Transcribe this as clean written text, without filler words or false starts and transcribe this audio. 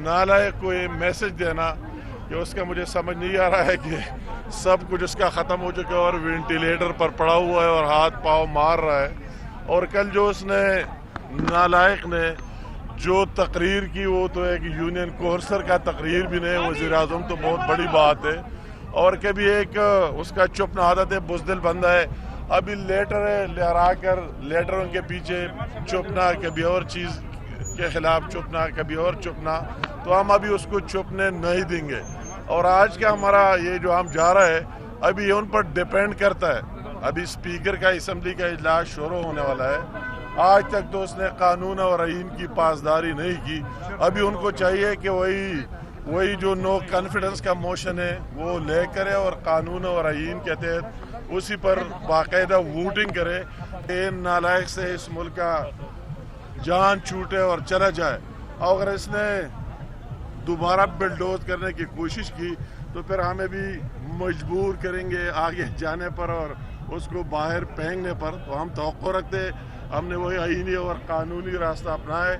नालायक को ये मैसेज देना कि उसका मुझे समझ नहीं आ रहा है कि सब कुछ उसका ख़त्म हो चुका है और वेंटिलेटर पर पड़ा हुआ है और हाथ पाँव मार रहा है। और कल जो उसने नालायक ने जो तकरीर की वो तो एक यूनियन कोर्सर का तकरीर भी नहीं, वज़ीर-ए-आज़म तो बहुत बड़ी बात है। और कभी एक उसका चुप न आदत है, बुज़दिल बंदा है, अभी लेटर है लहरा कर लेटरों के पीछे चुपना, कभी और चीज़ के खिलाफ चुपना, कभी और चुपना, तो हम अभी उसको चुपने नहीं देंगे। और आज का हमारा ये जो हम जा रहा है अभी ये उन पर डिपेंड करता है। अभी स्पीकर का असम्बली का इजलास शुरू होने वाला है, आज तक तो उसने कानून और आईन की पासदारी नहीं की। अभी उनको चाहिए कि वही जो नो कॉन्फिडेंस का मोशन है वो ले करे और कानून और आईन के तहत उसी पर बाकायदा वोटिंग करे। इन नालायक से इस मुल्क का जान छूटे और चला जाए। अगर इसने दोबारा बिल्डोज करने की कोशिश की तो फिर हमें भी मजबूर करेंगे आगे जाने पर और उसको बाहर फेंकने पर। तो हम तवक्को रखते, हमने वही आईनी और कानूनी रास्ता अपनाए।